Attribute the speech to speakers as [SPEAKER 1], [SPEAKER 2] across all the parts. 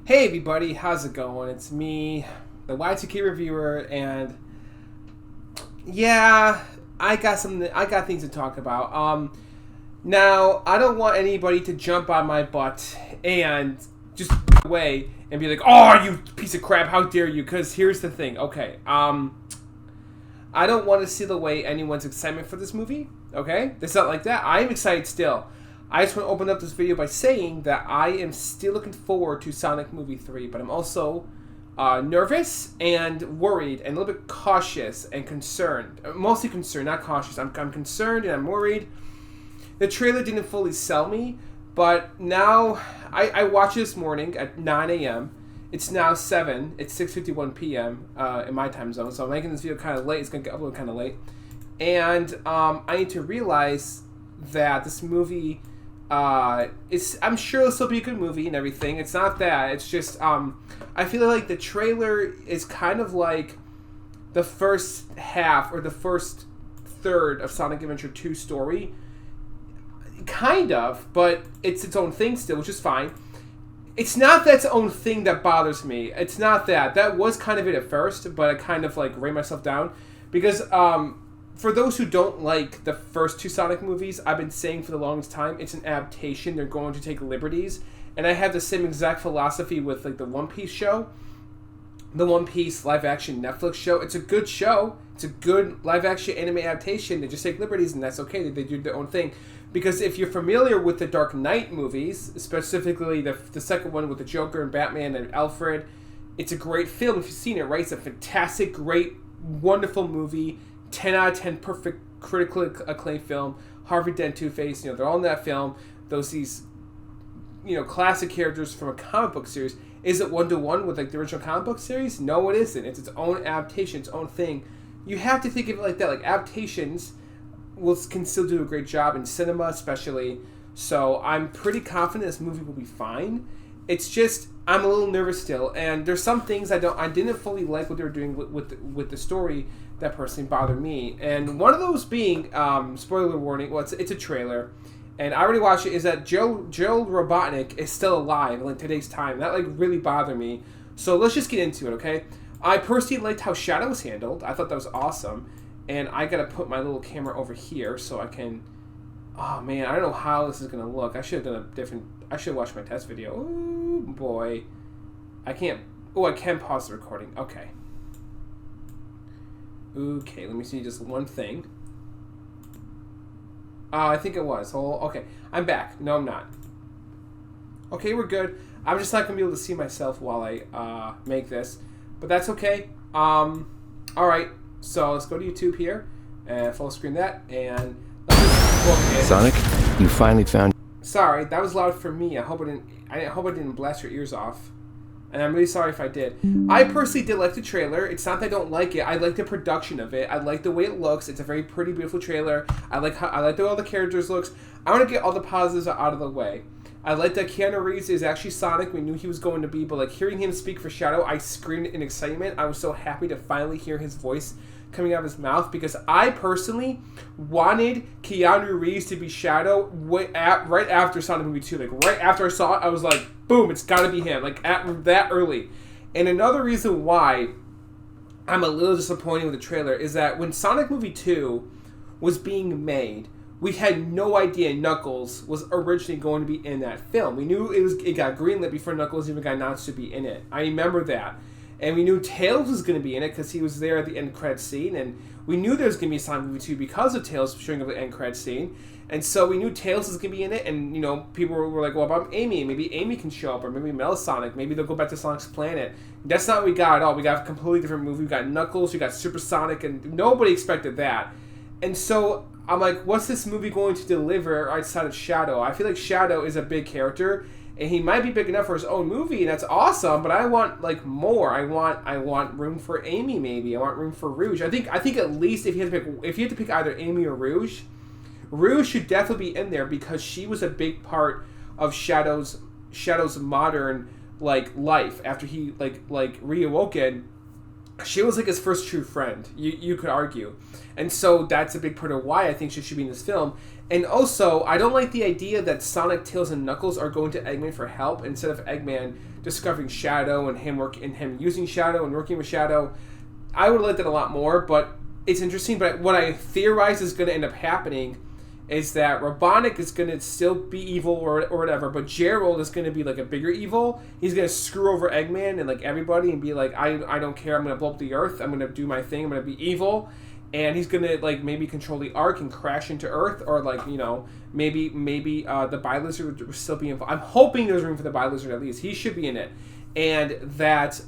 [SPEAKER 1] Hey everybody, how's it going? It's me, the Y2K reviewer, and yeah, I got things to talk about. Now I don't want anybody to jump on my butt and just away and be like, "Oh, you piece of crap! How dare you?" Because here's the thing. Okay, I don't want to seal away anyone's excitement for this movie. Okay, it's not like that. I'm excited still. I just want to open up this video by saying that I am still looking forward to Sonic Movie 3, but I'm also nervous and worried and a little bit cautious and concerned. Mostly concerned, not cautious. I'm concerned and I'm worried. The trailer didn't fully sell me, but now I watched this morning at 9 a.m. It's now 7. It's 6:51 p.m. In my time zone, so I'm making this video kind of late. It's going to get uploaded kind of late. And I need to realize that this movie... I'm sure it'll still be a good movie and everything. It's not that. It's just, I feel like the trailer is kind of like the first half or the first third of Sonic Adventure 2 story. Kind of, but it's its own thing still, which is fine. It's not that its own thing that bothers me. It's not that. That was kind of it at first, but I kind of like ran myself down. Because, for those who don't like the first two Sonic movies, I've been saying for the longest time, it's an adaptation. They're going to take liberties. And I have the same exact philosophy with like the One Piece show. The One Piece live-action Netflix show. It's a good show. It's a good live-action anime adaptation. They just take liberties, and that's okay. They do their own thing. Because if you're familiar with the Dark Knight movies, specifically the second one with the Joker and Batman and Alfred, it's a great film if you've seen it, right? It's a fantastic, great, wonderful movie. 10 out of 10 perfect critically acclaimed film. Harvey Dent, Two-Face, they're all in that film. These classic characters from a comic book series. Is it one-to-one with like the original comic book series? No, it isn't. It's its own adaptation, its own thing. You have to think of it like that. Like, adaptations can still do a great job in cinema, especially. So I'm pretty confident this movie will be fine. It's just I'm a little nervous still, and there's some things I didn't fully like what they were doing with the story that personally bothered me. And one of those being, spoiler warning, well, it's a trailer, and I already watched it, is that Gerald Robotnik is still alive in like today's time. That like really bothered me. So let's just get into it, okay? I personally liked how Shadow was handled. I thought that was awesome. And I gotta put my little camera over here so I can... Oh man, I don't know how this is gonna look. I should have done a different... I should have watched my test video. Oh boy. I can't... Oh, I can pause the recording. Okay. Okay, let me see just one thing. I think it was. Oh, okay. I'm back. No, I'm not. Okay, we're good. I'm just not going to be able to see myself while I make this. But that's okay. Alright. So, let's go to YouTube here. And full screen that. And let's just book it.
[SPEAKER 2] Sonic, you finally found...
[SPEAKER 1] Sorry, that was loud for me. I hope I didn't blast your ears off. And I'm really sorry if I did. I personally did like the trailer. It's not that I don't like it. I like the production of it. I like the way it looks. It's a very pretty, beautiful trailer. I like the way all the characters looks. I want to get all the positives out of the way. I like that Keanu Reeves is actually Sonic. We knew he was going to be, but like hearing him speak for Shadow, I screamed in excitement. I was so happy to finally hear his voice coming out of his mouth, because I personally wanted Keanu Reeves to be Shadow right after Sonic Movie 2. Like, right after I saw it, I was like, boom, it's gotta be him. Like, at that early. And another reason why I'm a little disappointed with the trailer is that when Sonic Movie 2 was being made, we had no idea Knuckles was originally going to be in that film. We knew it got greenlit before Knuckles even got announced to be in it. I remember that. And we knew Tails was going to be in it because he was there at the end credits scene. And we knew there was going to be a Sonic Movie 2 because of Tails showing up at the end credits scene. And so we knew Tails was going to be in it. And, people were like, well, about Amy? Maybe Amy can show up. Or maybe Metasonic. Maybe they'll go back to Sonic's planet. That's not what we got at all. We got a completely different movie. We got Knuckles. We got Super Sonic. And nobody expected that. And so I'm like, what's this movie going to deliver outside of Shadow? I feel like Shadow is a big character. And he might be big enough for his own movie, and that's awesome. But I want like more. I want room for Amy. Maybe I want room for Rouge. I think at least if you had to pick either Amy or Rouge, Rouge should definitely be in there because she was a big part of Shadow's modern like life after he like reawoken. she was like his first true friend. You could argue, and so that's a big part of why I think she should be in this film. And also, I don't like the idea that Sonic, Tails, and Knuckles are going to Eggman for help instead of Eggman discovering Shadow and him using Shadow and working with Shadow. I would like that a lot more, but it's interesting. But what I theorize is going to end up happening is that Robotnik is going to still be evil or whatever, but Gerald is going to be like a bigger evil. He's going to screw over Eggman and like everybody and be like, I don't care, I'm going to blow up the Earth, I'm going to do my thing, I'm going to be evil. And he's going to like maybe control the Ark and crash into Earth, or like, you know, maybe the Bi-Lizard would still be involved. I'm hoping there's room for the Bi-Lizard at least. He should be in it. And that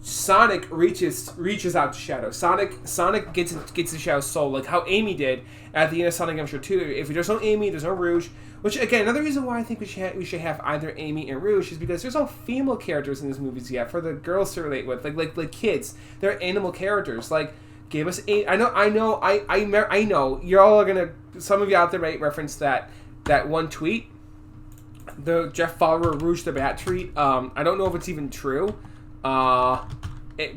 [SPEAKER 1] Sonic reaches out to Shadow. Sonic gets to Shadow's soul, like how Amy did at the end of Sonic Adventure 2. If there's no Amy, there's no Rouge. Which again, another reason why I think we should have either Amy and Rouge is because there's no female characters in these movies yet for the girls to relate with, like kids. They're animal characters. Like, give us I know. You're all gonna. Some of you out there might reference that one tweet, the Jeff Fowler Rouge the Bat tweet. I don't know if it's even true.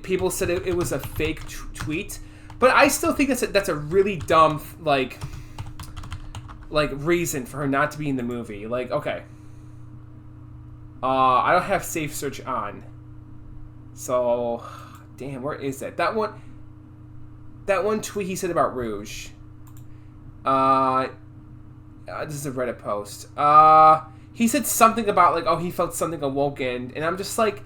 [SPEAKER 1] People said it was a fake tweet, but I still think that's a really dumb like reason for her not to be in the movie. Like, okay, I don't have safe search on, so damn, where is that? That one tweet he said about Rouge. This is a Reddit post. He said something about like, oh, he felt something awoken, and I'm just like,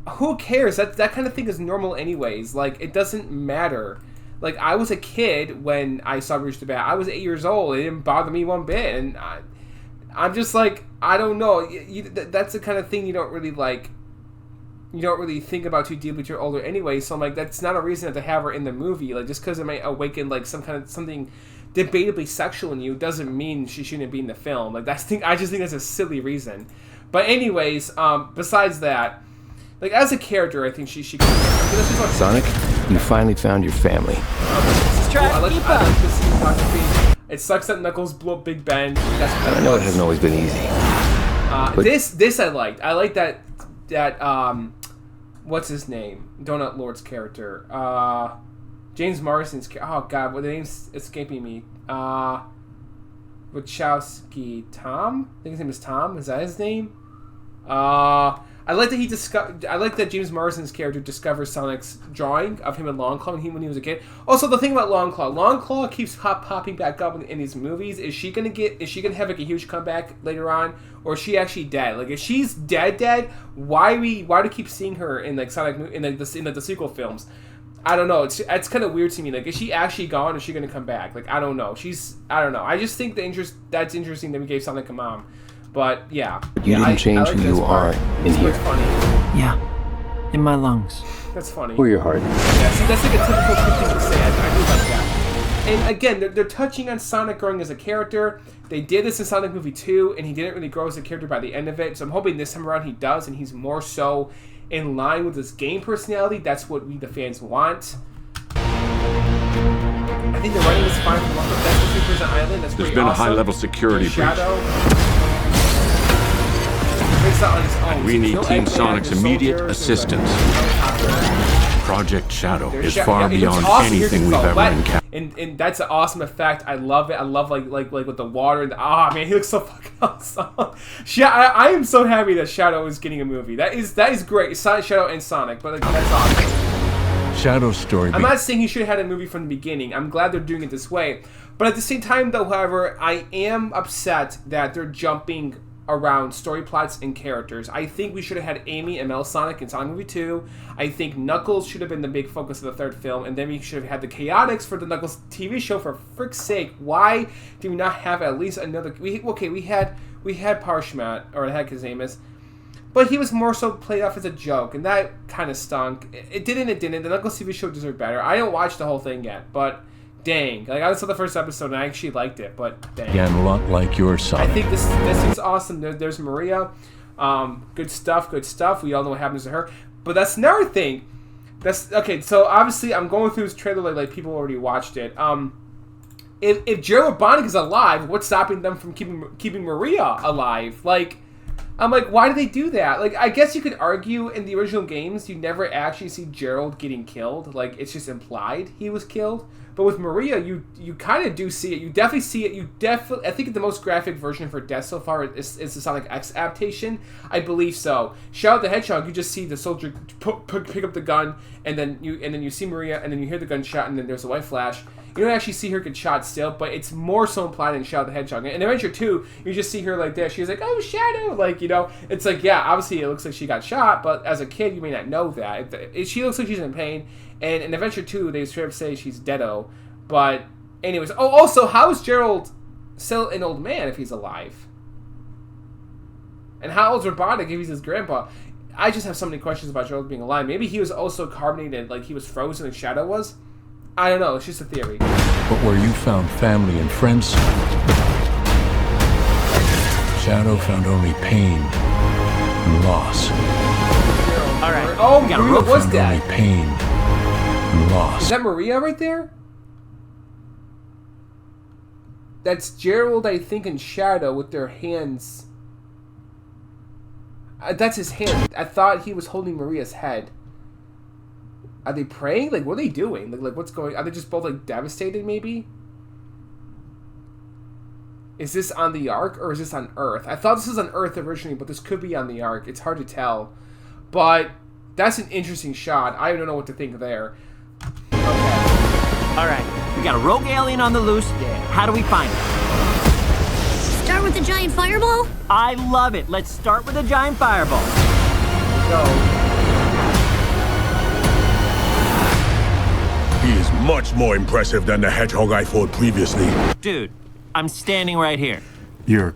[SPEAKER 1] who cares? That kind of thing is normal anyways. Like, it doesn't matter. Like, I was a kid when I saw Rouge the Bat. I was 8 years old. It didn't bother me one bit. And I'm just like, I don't know. That's the kind of thing you don't really like. You don't really think about too deeply till you're older anyway. So I'm like, that's not a reason to have her in the movie. Like, just because it might awaken like something debatably sexual in you doesn't mean she shouldn't be in the film. Like, I just think that's a silly reason. But anyways, besides that, like, as a character, I think she could.
[SPEAKER 2] Sonic, you finally found your family.
[SPEAKER 1] I like the cinematography. It sucks that Knuckles blew up Big Ben.
[SPEAKER 2] I know it hasn't always been easy.
[SPEAKER 1] This I liked. I like that what's his name? Donut Lord's character. James Marsden's oh god, what the name's escaping me. Wachowski. Tom? I think his name is Tom. Is that his name? I like that James Marsden's character discovers Sonic's drawing of him and Longclaw when he was a kid. Also, the thing about Longclaw keeps popping back up in these movies. Is she gonna have like a huge comeback later on, or is she actually dead? Like, if she's dead, why do we keep seeing her in like Sonic in the sequel films? I don't know. It's kind of weird to me. Like, is she actually gone, or is she gonna come back? Like, I don't know. I don't know. I just think that's interesting that we gave Sonic a mom. But yeah,
[SPEAKER 2] you didn't change who you are in here.
[SPEAKER 1] Funny.
[SPEAKER 3] Yeah, in my lungs.
[SPEAKER 1] That's funny.
[SPEAKER 2] Or your heart.
[SPEAKER 1] Yeah, see, that's like a typical kid thing to say. I do like that. And again, they're touching on Sonic growing as a character. They did this in Sonic Movie 2, and he didn't really grow as a character by the end of it. So I'm hoping this time around he does, and he's more so in line with his game personality. That's what we, the fans, want. I think the writing is fine for one of the best creatures on Island. That's
[SPEAKER 4] There's been
[SPEAKER 1] awesome.
[SPEAKER 4] a high-level security breach.
[SPEAKER 1] Shadow.
[SPEAKER 4] We need Team Sonic's immediate assistance. Project Shadow is far beyond anything we've ever encountered.
[SPEAKER 1] And that's an awesome effect. I love it. I love like with the water and man, he looks so fucking awesome. I am so happy that Shadow is getting a movie. That is great. Shadow and Sonic, but like, that's awesome.
[SPEAKER 4] Shadow's story.
[SPEAKER 1] I'm not saying he should have had a movie from the beginning. I'm glad they're doing it this way. But at the same time, though, however, I am upset that they're jumping around story plots and characters. I think we should have had Amy and Mel Sonic in Sonic Movie 2. I think Knuckles should have been the big focus of the third film, and then we should have had the Chaotix for the Knuckles TV show. For frick's sake, why do we not have at least another? We had Parshmat, or heck his name is, but he was more so played off as a joke, and that kind of stunk. It didn't. The Knuckles TV show deserved better. I didn't watch the whole thing yet, but dang, like, I saw the first episode and I actually liked it, but dang.
[SPEAKER 4] Again, a lot like your Sonic.
[SPEAKER 1] I think this is awesome. There's Maria. Good stuff. We all know what happens to her. But that's another thing. That's okay. So obviously, I'm going through this trailer like people already watched it. If Gerald Robotnik is alive, what's stopping them from keeping Maria alive? Like, I'm like, why did they do that? Like, I guess you could argue in the original games, you never actually see Gerald getting killed. Like, it's just implied he was killed. But with Maria, you kind of do see it. You definitely see it. I think the most graphic version for death so far is the Sonic X adaptation. I believe so. Shadow the Hedgehog, you just see the soldier pick up the gun, and then you see Maria, and then you hear the gunshot, and then there's a white flash. You don't actually see her get shot still, but it's more so implied in Shadow the Hedgehog. In Adventure 2, you just see her like that. She's like, oh, Shadow! Like, you know, it's like, yeah, obviously it looks like she got shot, but as a kid, you may not know that. She looks like she's in pain, and in Adventure 2, they straight up say she's deado. But, anyways, also, how is Gerald still an old man if he's alive? And how old's Robotnik if he's his grandpa? I just have so many questions about Gerald being alive. Maybe he was also carbonated, like he was frozen like Shadow was? I don't know, it's just a theory.
[SPEAKER 4] But where you found family and friends, Shadow found only pain and loss.
[SPEAKER 3] All right.
[SPEAKER 1] Oh, Maria was
[SPEAKER 4] Found
[SPEAKER 1] dead.
[SPEAKER 4] only pain and loss.
[SPEAKER 1] Is that Maria right there? That's Gerald, I think, and Shadow with their hands. That's his hand. I thought he was holding Maria's head. Are they praying? Like, what are they doing? Like what's going? Are they just both like devastated? Maybe. Is this on the Ark or is this on Earth? I thought this was on Earth originally, but this could be on the Ark. It's hard to tell, but that's an interesting shot. I don't know what to think there. Okay.
[SPEAKER 3] All right. We got a rogue alien on the loose.
[SPEAKER 1] Yeah.
[SPEAKER 3] How do we find it?
[SPEAKER 5] Start with the giant fireball?
[SPEAKER 3] I love it. Let's start with a giant fireball.
[SPEAKER 1] Go.
[SPEAKER 6] He is much more impressive than the hedgehog I fought previously.
[SPEAKER 3] Dude, I'm standing right here.
[SPEAKER 6] You're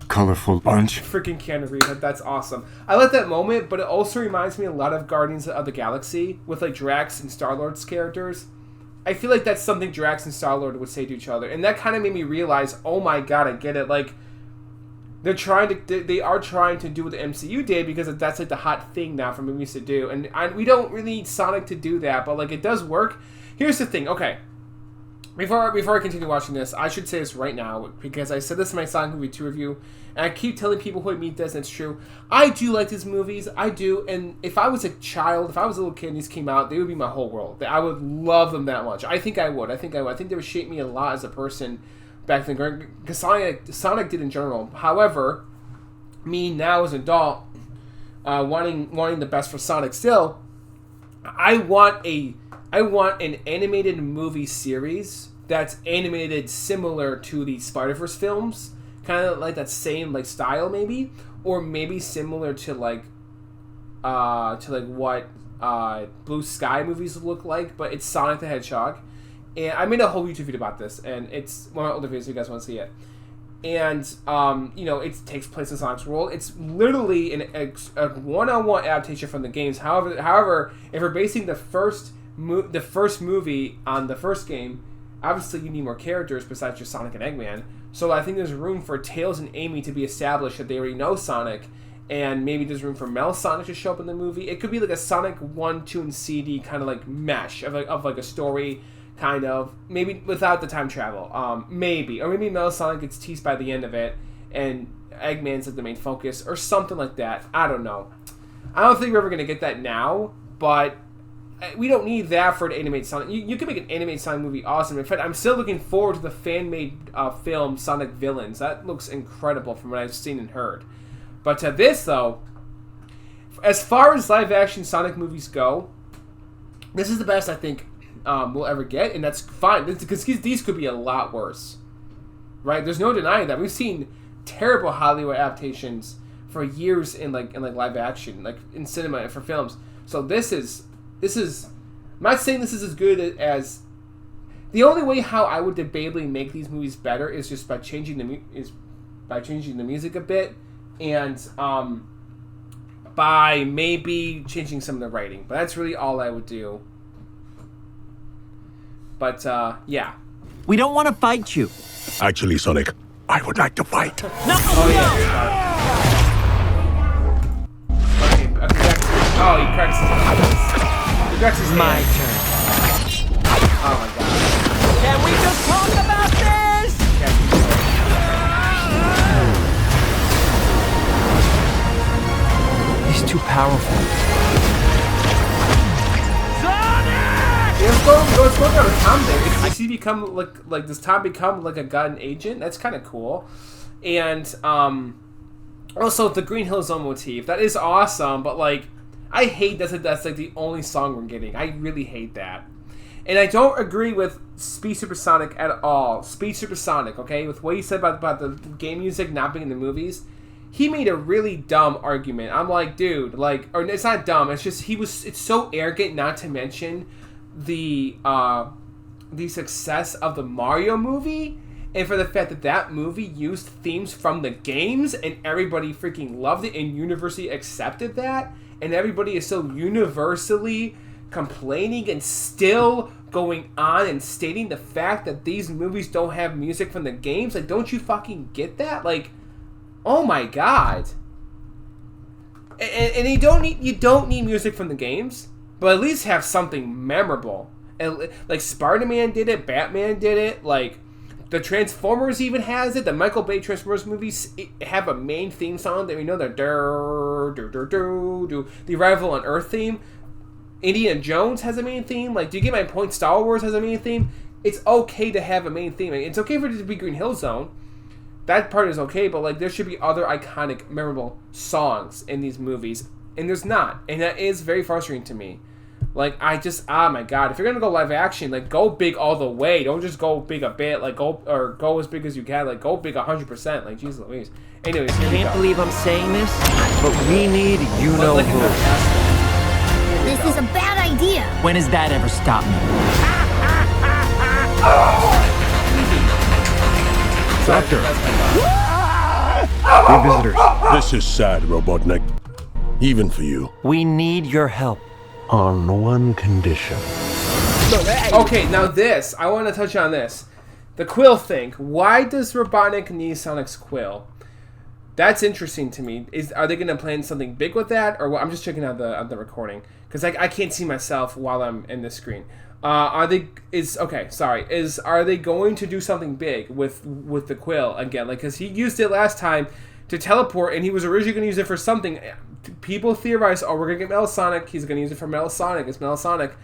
[SPEAKER 6] colorful bunch.
[SPEAKER 1] Freaking Keanu Reeves, that's awesome. I like that moment, but it also reminds me a lot of Guardians of the Galaxy with like Drax and Star-Lord's characters. I feel like that's something Drax and Star-Lord would say to each other, and that kind of made me realize, oh my god, I get it. Like they are trying to do what the MCU did because that's like the hot thing now for movies to do, and we don't really need Sonic to do that, but like it does work. Here's the thing, okay. Before I continue watching this, I should say this right now, because I said this in my Sonic Movie 2 review, and I keep telling people who I meet this, and it's true. I do like these movies, I do, and if I was a child, if I was a little kid and these came out, they would be my whole world. I would love them that much. I think I would. I think they would shape me a lot as a person back then, because Sonic did in general. However, me now as an adult, wanting the best for Sonic still, I want an animated movie series that's animated similar to the Spider-Verse films, kind of like that same like style maybe, or maybe similar to like what Blue Sky movies look like, but it's Sonic the Hedgehog. And I made a whole YouTube video about this, and it's one of my older videos if you guys want to see it. And it takes place in Sonic's world. It's literally a one-on-one adaptation from the games. However, if we're basing the first movie on the first game, obviously you need more characters besides just Sonic and Eggman. So I think there's room for Tails and Amy to be established that they already know Sonic, and maybe there's room for Mel Sonic to show up in the movie. It could be like a Sonic 1, 2, and CD kind of like mesh of like a story, kind of, maybe without the time travel. Maybe. Or maybe Mel Sonic gets teased by the end of it, and Eggman's like the main focus, or something like that. I don't know. I don't think we're ever going to get that now, but we don't need that for an animated Sonic. You can make an animated Sonic movie awesome. In fact, I'm still looking forward to the fan-made film Sonic Villains. That looks incredible from what I've seen and heard. But to this, though, as far as live-action Sonic movies go, this is the best I think we'll ever get, and that's fine, because these could be a lot worse. Right? There's no denying that. We've seen terrible Hollywood adaptations for years in live action, like in cinema and for films. So this is I'm not saying this is as good as. The only way how I would debatably make these movies better is just by changing the music a bit, and by maybe changing some of the writing. But that's really all I would do. But yeah.
[SPEAKER 3] We don't want to fight you.
[SPEAKER 6] Actually, Sonic, I would like to fight.
[SPEAKER 3] No!
[SPEAKER 1] Oh yeah. Okay, he cracks his hand.
[SPEAKER 3] My turn.
[SPEAKER 1] Oh my god.
[SPEAKER 3] Can we just talk about this? He's too powerful.
[SPEAKER 1] Yeah, let's go down to Tom there. Does he become like does Tom become like a gun agent? That's kind of cool. And also the Green Hill Zone motif. That is awesome, but like I hate that's like the only song we're getting. I really hate that. And I don't agree with Speed Supersonic at all. Speed Supersonic, okay? With what he said about the game music not being in the movies, he made a really dumb argument. I'm like, dude, like, or it's not dumb. It's just it's so arrogant. Not to mention the success of the Mario movie, and for the fact that that movie used themes from the games, and everybody freaking loved it and universally accepted that, and everybody is so universally complaining and still going on and stating the fact that these movies don't have music from the games. Like, don't you fucking get that? Like, oh my god. And you don't need music from the games, but at least have something memorable. And like Spider-Man did it, Batman did it, like the Transformers even has it. The Michael Bay Transformers movies have a main theme song that we know, the the Arrival on Earth theme. Indiana Jones has a main theme. Like, do you get my point? Star Wars has a main theme. It's okay to have a main theme. It's okay for it to be Green Hill Zone. That part is okay, but like there should be other iconic, memorable songs in these movies, and there's not, and that is very frustrating to me. Like, I just, oh my god, if you're gonna go live action, like go big all the way. Don't just go big a bit. Like go as big as you can. Like go big 100%. Like Jesus Louise. Anyways, here we go.
[SPEAKER 3] Can't believe I'm saying this, but we need you know who.
[SPEAKER 5] This is a bad idea.
[SPEAKER 3] When has that ever stopped me?
[SPEAKER 6] Doctor!
[SPEAKER 2] New visitors.
[SPEAKER 6] This is sad, Robotnik. Even for you.
[SPEAKER 3] We need your help.
[SPEAKER 6] On one condition.
[SPEAKER 1] Okay, now this. I want to touch on this. The quill thing. Why does Robotnik need Sonic's quill? That's interesting to me. Are they going to plan something big with that? Or what? I'm just checking out the recording. Because I can't see myself while I'm in the screen. Are they going to do something big with the quill again? Like, because he used it last time to teleport, and he was originally going to use it for something. People theorize, oh, we're going to get Metal Sonic. He's going to use it for Metal Sonic. It's Metal Sonic.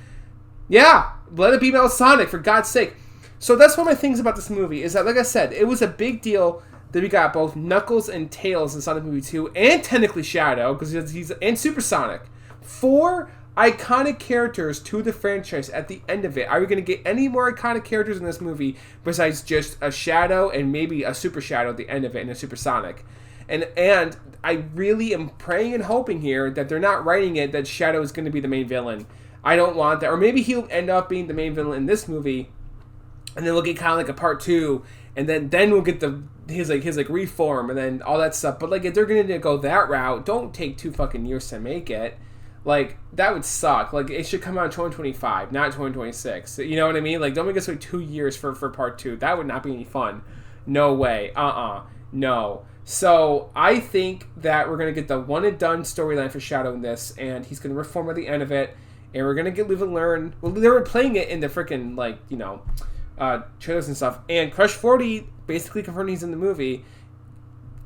[SPEAKER 1] Yeah, let it be Metal Sonic, for God's sake. So that's one of my things about this movie, is that, like I said, it was a big deal that we got both Knuckles and Tails in Sonic Movie 2, and technically Shadow, because he's and Supersonic. 4 iconic characters to the franchise at the end of it. Are we going to get any more iconic characters in this movie besides just a Shadow and maybe a Super Shadow at the end of it and a Supersonic? And I really am praying and hoping here that they're not writing it that Shadow is going to be the main villain. I don't want that. Or maybe he'll end up being the main villain in this movie, and then we'll get kind of like a part 2, and then we'll get his reform and then all that stuff. But like, if they're going to go that route, don't take 2 fucking years to make it. Like, that would suck. Like, it should come out in 2025, not 2026. You know what I mean? Like, don't make us wait 2 years for part 2. That would not be any fun. No way. No. So, I think that we're going to get the one and done storyline for Shadow in this, and he's going to reform at the end of it, and we're going to get Live and Learn. Well, they were playing it in the freaking, like, you know, trailers and stuff, and Crush 40 basically confirmed he's in the movie.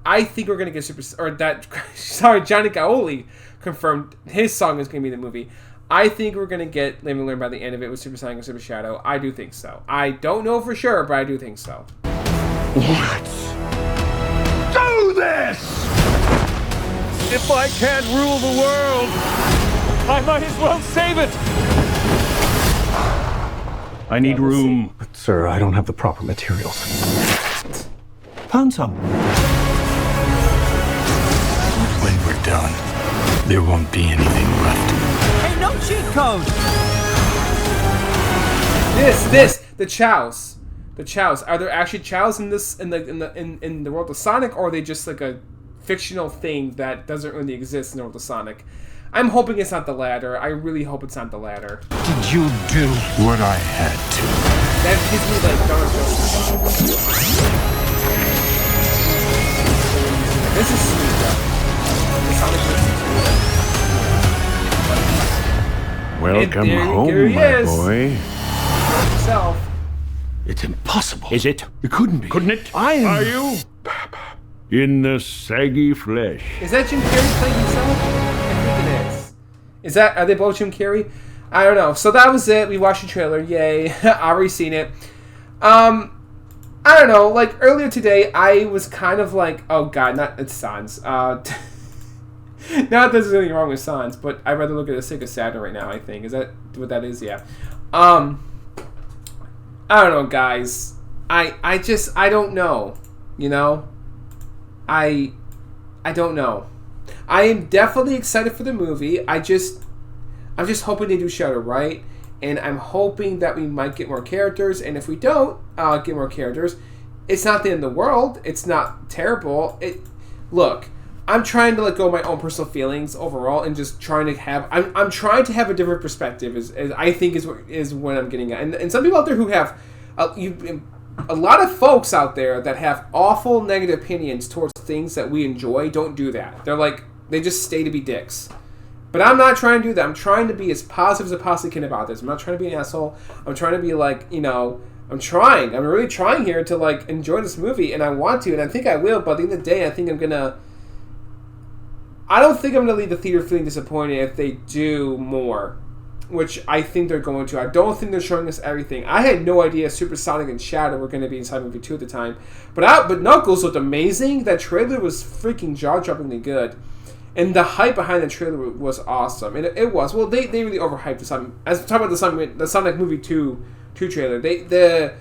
[SPEAKER 1] I think we're going to get Johnny Gaoli confirmed his song is going to be in the movie. I think we're going to get Live and Learn by the end of it with Supersonic and Super Shadow. I do think so. I don't know for sure, but I do think so.
[SPEAKER 6] Let's do this!
[SPEAKER 7] If I can't rule the world, I might as well save it!
[SPEAKER 6] I need room. But, sir, I don't have the proper materials.
[SPEAKER 7] Found some.
[SPEAKER 6] When we're done, there won't be anything left.
[SPEAKER 3] Hey, no cheat code!
[SPEAKER 1] The Chows. The Chows. Are there actually Chows in this in the world of Sonic, or are they just like a fictional thing that doesn't really exist in the world of Sonic? I'm hoping it's not the latter. I really hope it's not the latter.
[SPEAKER 6] Did you do what I had to?
[SPEAKER 1] That gives me like Donald This is sweet though.
[SPEAKER 6] Welcome home, my boy.
[SPEAKER 1] Himself.
[SPEAKER 6] It's impossible.
[SPEAKER 4] Is it?
[SPEAKER 6] It couldn't be.
[SPEAKER 4] Couldn't it?
[SPEAKER 6] I am.
[SPEAKER 4] Are you? In the saggy flesh.
[SPEAKER 1] Is that Jim Carrey playing himself? Are they both Jim Carrey? I don't know. So that was it. We watched the trailer. Yay. Already seen it. I don't know. Like, earlier today, I was kind of like, oh, God, it's Sans. Not that there's anything wrong with Sans, but I'd rather look at the Sega Saturn right now, I think. Is that what that is? Yeah. I don't know, guys. I don't know. You know? I don't know. I am definitely excited for the movie. I'm just hoping they do Shadow right, and I'm hoping that we might get more characters. And if we don't get more characters, it's not the end of the world. It's not terrible. Look, I'm trying to let go of my own personal feelings overall, and just trying to have. I'm trying to have a different perspective. Is I think is what I'm getting at. And some people out there who have a lot of folks out there that have awful negative opinions towards things that we enjoy don't do that. They're like, they just stay to be dicks. But I'm not trying to do that. I'm trying to be as positive as I possibly can about this. I'm not trying to be an asshole. I'm trying to be like, you know, I'm really trying here to like enjoy this movie, and I want to, and I think I will, but at the end of the day, I don't think I'm gonna leave the theater feeling disappointed if they do more, which I think they're going to. I don't think they're showing us everything. I had no idea Supersonic and Shadow were going to be inside movie 2 at the time. But Knuckles looked amazing. That trailer was freaking jaw-droppingly good. And the hype behind the trailer was awesome. And it was. Well, they really overhyped the Sonic. As we talk about the Sonic movie 2 trailer, the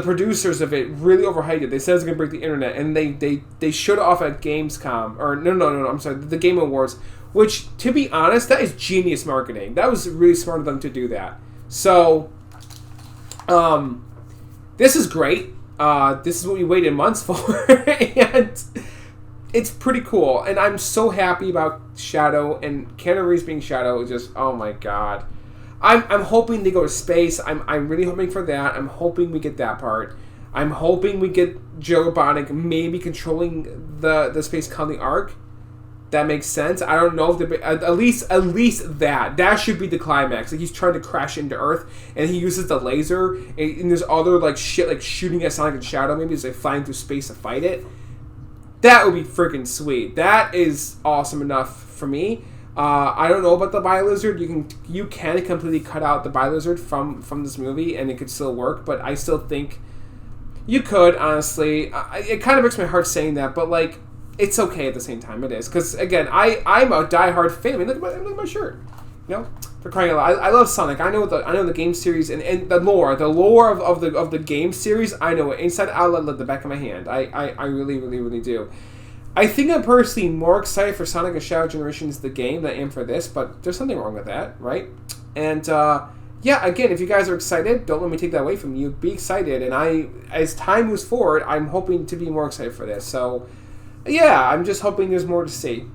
[SPEAKER 1] producers of it really overhyped it. They said it was going to break the internet. And they showed it off at Gamescom. Or, no, I'm sorry, the Game Awards. Which, to be honest, that is genius marketing. That was really smart of them to do that. So, this is great. This is what we waited months for. And it's pretty cool. And I'm so happy about Shadow. And Keanu Reeves being Shadow is just, oh my god. I'm hoping they go to space. I'm really hoping for that. I'm hoping we get that part. I'm hoping we get Joe Robotnik maybe controlling the space colony Ark. That makes sense. I don't know if at least that should be the climax. Like, he's trying to crash into Earth, and he uses the laser, and there's other like shit like shooting at Sonic and Shadow. Maybe it's like flying through space to fight it. That would be freaking sweet. That is awesome enough for me. I don't know about the Bio-Lizard. You can completely cut out the Bio-Lizard from this movie, and it could still work. But I still think you could, honestly. It kind of breaks my heart saying that, but like, it's okay at the same time. It is, because again, I'm a diehard fan. I mean, look at my shirt. You know, for crying out loud, I love Sonic. I know the game series and the lore of the game series. I know it inside out, like the back of my hand. I really, really, really do. I think I'm personally more excited for Sonic and Shadow Generations the game than I am for this, but there's something wrong with that, right? And yeah, again, if you guys are excited, don't let me take that away from you. Be excited, and as time moves forward, I'm hoping to be more excited for this. So yeah, I'm just hoping there's more to see.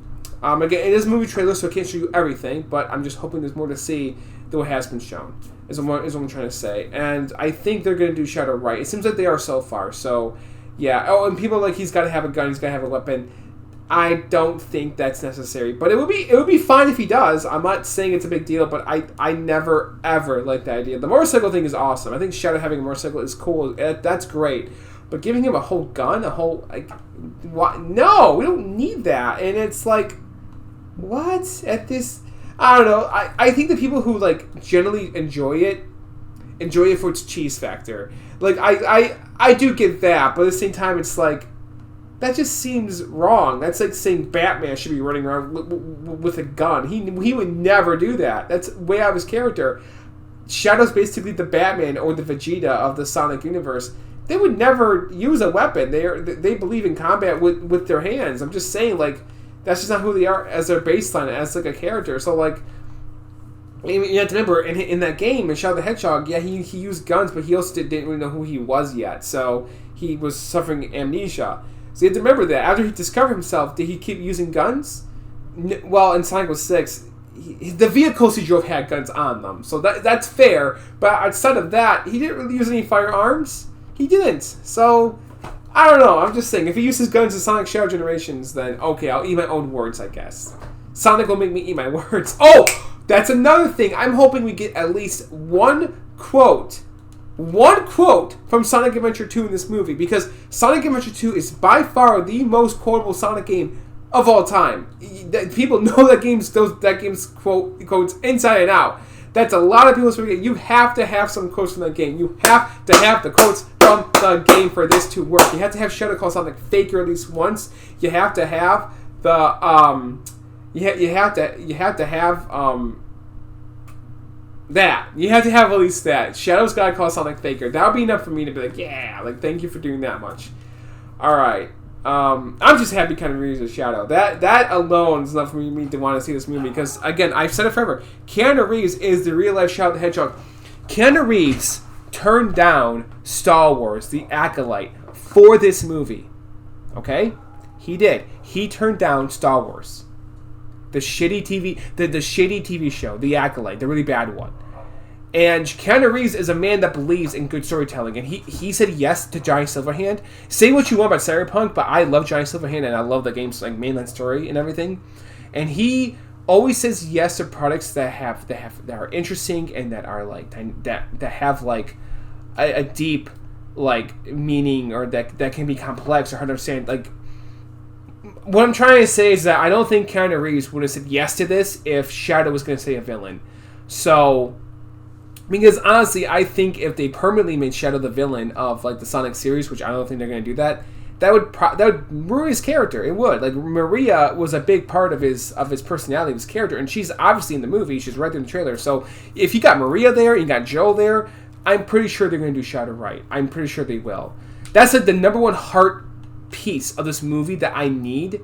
[SPEAKER 1] Again, it is a movie trailer, so I can't show you everything, but I'm just hoping there's more to see than what has been shown, is what I'm trying to say. And I think they're going to do Shadow right. It seems like they are so far, so yeah. Oh, and people are like, he's got to have a gun, he's got to have a weapon. I don't think that's necessary, but it would be fine if he does. I'm not saying it's a big deal, but I never, ever liked the idea. The motorcycle thing is awesome. I think Shadow having a motorcycle is cool. That's great. But giving him a whole gun, what? No, we don't need that. And it's like, what? At this, I don't know. I think the people who like generally enjoy it for its cheese factor. Like, I do get that, but at the same time, it's like, that just seems wrong. That's like saying Batman should be running around with a gun. He would never do that. That's way out of his character. Shadow's basically the Batman or the Vegeta of the Sonic universe. They would never use a weapon. They believe in combat with their hands. I'm just saying, like, that's just not who they are as their baseline, as like a character. So like, you have to remember in that game, in Shadow the Hedgehog, yeah, he used guns, but he also didn't really know who he was yet. So he was suffering amnesia. So you have to remember that after he discovered himself, did he keep using guns? Well, in Sonic 06, the vehicles he drove had guns on them, so that's fair. But outside of that, he didn't really use any firearms. He didn't. So I don't know. I'm just saying, if he uses guns in Sonic Shadow Generations, then okay, I'll eat my own words, I guess. Sonic will make me eat my words. Oh, that's another thing. I'm hoping we get at least one quote from Sonic Adventure 2 in this movie, because Sonic Adventure 2 is by far the most quotable Sonic game of all time. People know that game's quotes inside and out. That's a lot of people's forget. You have to have some quotes from that game. You have to have the quotes from the game for this to work. You have to have Shadow call Sonic Faker at least once. You have to have the you have to have that. You have to have at least that. Shadow's gotta call Sonic Faker. That would be enough for me to be like, yeah, like thank you for doing that much. Alright. I'm just happy Keanu Reeves is Shadow. That alone is enough for me to want to see this movie because, again, I've said it forever. Keanu Reeves is the real-life Shadow the Hedgehog. Keanu Reeves turned down Star Wars, The Acolyte, for this movie. Okay? He did. He turned down Star Wars. The shitty TV show, The Acolyte, the really bad one. And Keanu Reeves is a man that believes in good storytelling, and he said yes to Johnny Silverhand. Say what you want about Cyberpunk, but I love Johnny Silverhand, and I love the game's like mainline story and everything. And he always says yes to products that are interesting and that are like that have like a deep like meaning or that can be complex or hard to understand. Like what I'm trying to say is that I don't think Keanu Reeves would have said yes to this if Shadow was going to say a villain. So. Because honestly, I think if they permanently made Shadow the villain of like the Sonic series, which I don't think they're going to do that would ruin his character. It would. Like Maria was a big part of his personality, his character, and she's obviously in the movie. She's right there in the trailer. So if you got Maria there, you got Joe there, I'm pretty sure they're going to do Shadow right. I'm pretty sure they will. That's like the number one heart piece of this movie that I need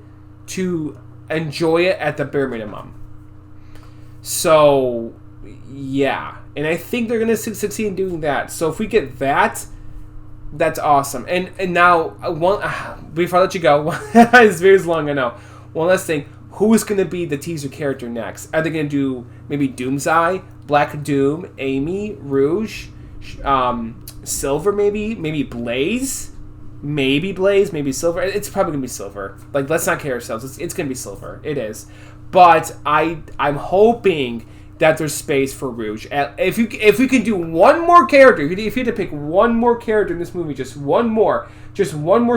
[SPEAKER 1] to enjoy it at the bare minimum. So yeah. And I think they're going to succeed in doing that. So if we get that, that's awesome. And now, before I let you go, this video is long, I know. One last thing. Who is going to be the teaser character next? Are they going to do maybe Doomseye, Black Doom, Amy, Rouge, Silver maybe Blaze? Maybe Silver. It's probably going to be Silver. Like, let's not kid ourselves. It's going to be Silver. It is. But I'm hoping that there's space for Rouge. If we can do one more character, if you had to pick one more character in this movie, just one more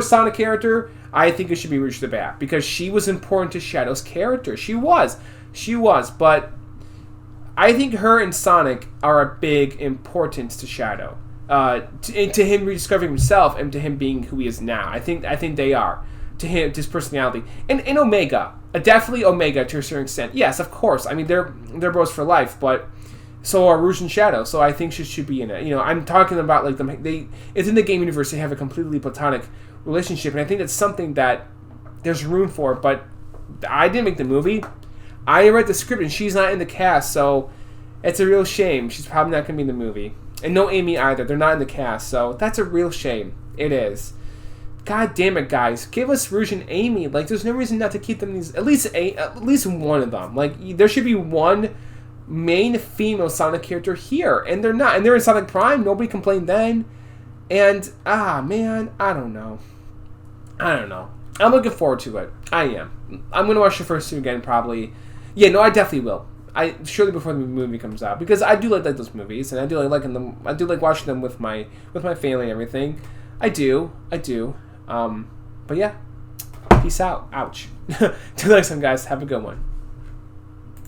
[SPEAKER 1] Sonic character, I think it should be Rouge the Bat because she was important to Shadow's character. She was, but I think her and Sonic are a big importance to Shadow, to him rediscovering himself and to him being who he is now. I think they are to him, to his personality, and Omega. Definitely Omega to a certain extent. Yes, of course. I mean, they're bros for life, but so are Rouge and Shadow. So I think she should be in it. You know, I'm talking about like it's in the game universe. They have a completely platonic relationship, and I think that's something that there's room for. But I didn't make the movie. I read the script, and she's not in the cast, so it's a real shame. She's probably not going to be in the movie, and no Amy either. They're not in the cast, so that's a real shame. It is. God damn it, guys! Give us Rouge and Amy. Like, there's no reason not to keep them these. At least one of them. Like, there should be one main female Sonic character here, and they're not. And they're in Sonic Prime. Nobody complained then. And man, I don't know. I'm looking forward to it. I am. I'm gonna watch the first two again, probably. Yeah, no, I definitely will. Surely before the movie comes out, because I do like those movies, and I do like liking them. I do like watching them with my family and everything. I do. But yeah, peace out. Ouch. Till next time, guys. Have a good one.